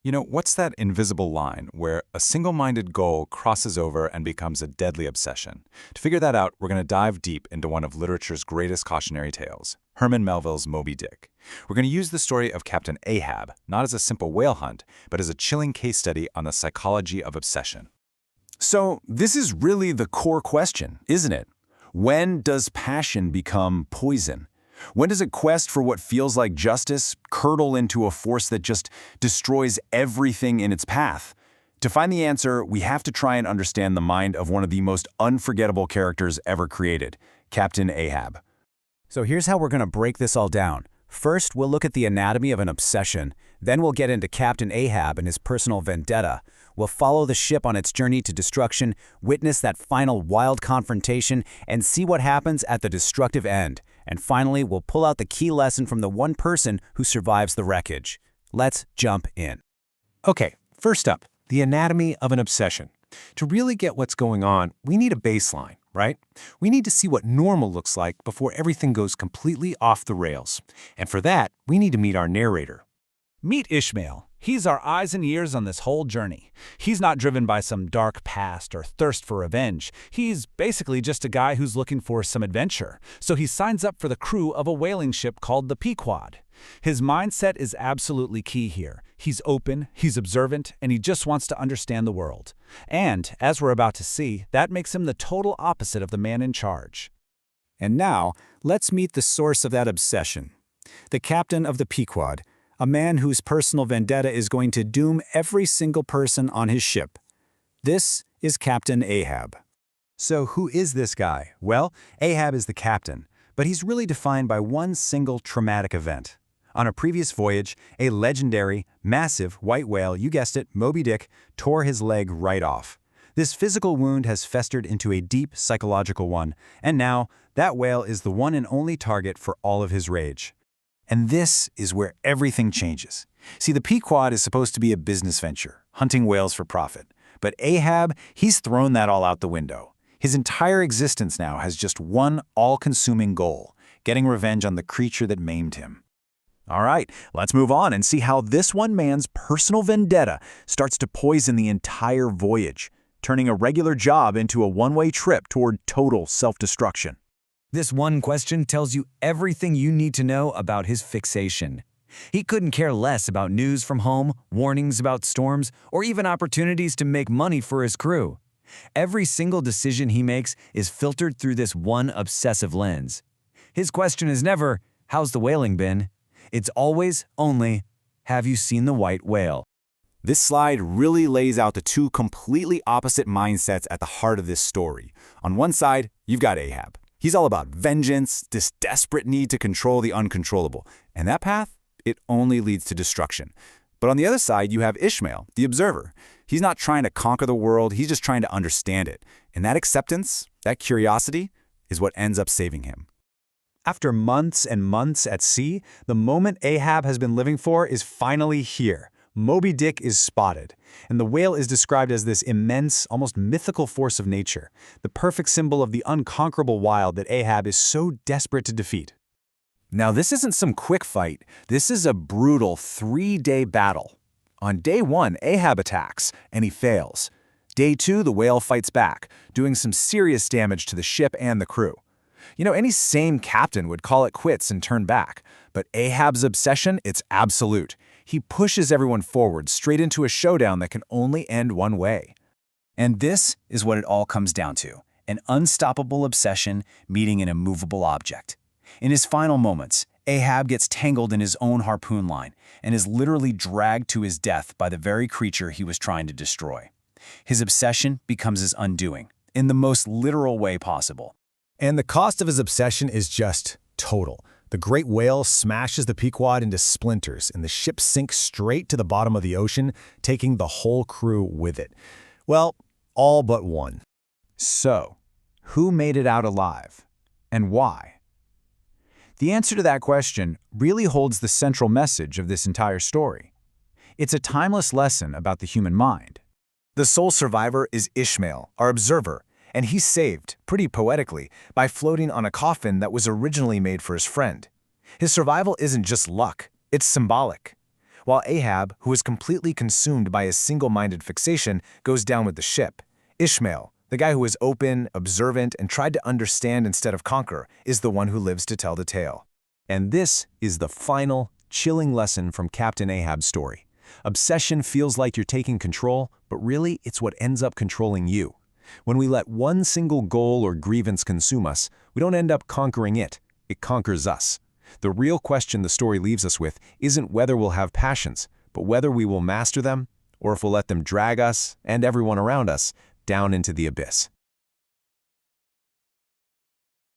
What's that invisible line where a single-minded goal crosses over and becomes a deadly obsession? To figure that out, we're going to dive deep into one of literature's greatest cautionary tales, Herman Melville's Moby Dick. We're going to use the story of Captain Ahab, not as a simple whale hunt, but as a chilling case study on the psychology of obsession. So this is really the core question, isn't it? When does passion become poison? When does a quest for what feels like justice curdle into a force that just destroys everything in its path? To find the answer, we have to try and understand the mind of one of the most unforgettable characters ever created, Captain Ahab. So here's how we're going to break this all down. First, we'll look at the anatomy of an obsession. Then we'll get into Captain Ahab and his personal vendetta. We'll follow the ship on its journey to destruction, witness that final wild confrontation, and see what happens at the destructive end. And finally, we'll pull out the key lesson from the one person who survives the wreckage. Let's jump in. Okay, first up, the anatomy of an obsession. To really get what's going on, we need a baseline, right? We need to see what normal looks like before everything goes completely off the rails. And for that, we need to meet our narrator. Meet Ishmael. He's our eyes and ears on this whole journey. He's not driven by some dark past or thirst for revenge. He's basically just a guy who's looking for some adventure. So he signs up for the crew of a whaling ship called the Pequod. His mindset is absolutely key here. He's open, he's observant, and he just wants to understand the world. And, as we're about to see, that makes him the total opposite of the man in charge. And now, let's meet the source of that obsession. The captain of the Pequod, a man whose personal vendetta is going to doom every single person on his ship. This is Captain Ahab. So who is this guy? Well, Ahab is the captain, but he's really defined by one single traumatic event. On a previous voyage, a legendary, massive white whale, you guessed it, Moby Dick, tore his leg right off. This physical wound has festered into a deep psychological one, and now that whale is the one and only target for all of his rage. And this is where everything changes. See, the Pequod is supposed to be a business venture, hunting whales for profit. But Ahab, he's thrown that all out the window. His entire existence now has just one all-consuming goal, getting revenge on the creature that maimed him. All right, let's move on and see how this one man's personal vendetta starts to poison the entire voyage, turning a regular job into a one-way trip toward total self-destruction. This one question tells you everything you need to know about his fixation. He couldn't care less about news from home, warnings about storms, or even opportunities to make money for his crew. Every single decision he makes is filtered through this one obsessive lens. His question is never, "How's the whaling been?" It's always, only, "Have you seen the white whale?" This slide really lays out the two completely opposite mindsets at the heart of this story. On one side, you've got Ahab. He's all about vengeance, this desperate need to control the uncontrollable. And that path, it only leads to destruction. But on the other side, you have Ishmael, the observer. He's not trying to conquer the world, he's just trying to understand it. And that acceptance, that curiosity, is what ends up saving him. After months and months at sea, the moment Ahab has been living for is finally here. Moby Dick is spotted, and the whale is described as this immense, almost mythical force of nature, the perfect symbol of the unconquerable wild that Ahab is so desperate to defeat. Now, this isn't some quick fight. This is a brutal 3-day battle. On day 1, Ahab attacks, and he fails. Day 2, the whale fights back, doing some serious damage to the ship and the crew. Any sane captain would call it quits and turn back, but Ahab's obsession, it's absolute. He pushes everyone forward straight into a showdown that can only end one way. And this is what it all comes down to, an unstoppable obsession meeting an immovable object. In his final moments, Ahab gets tangled in his own harpoon line and is literally dragged to his death by the very creature he was trying to destroy. His obsession becomes his undoing, in the most literal way possible. And the cost of his obsession is just total. The great whale smashes the Pequod into splinters, and the ship sinks straight to the bottom of the ocean, taking the whole crew with it. Well, all but one. So, who made it out alive? And why? The answer to that question really holds the central message of this entire story. It's a timeless lesson about the human mind. The sole survivor is Ishmael, our observer, and he's saved, pretty poetically, by floating on a coffin that was originally made for his friend. His survival isn't just luck, it's symbolic. while Ahab, who is completely consumed by his single-minded fixation, goes down with the ship. Ishmael, the guy who is open, observant, and tried to understand instead of conquer, is the one who lives to tell the tale. And this is the final, chilling lesson from Captain Ahab's story. Obsession feels like you're taking control, but really it's what ends up controlling you. When we let one single goal or grievance consume us, we don't end up conquering it. It conquers us. The real question the story leaves us with isn't whether we'll have passions, but whether we will master them, or if we'll let them drag us, and everyone around us, down into the abyss.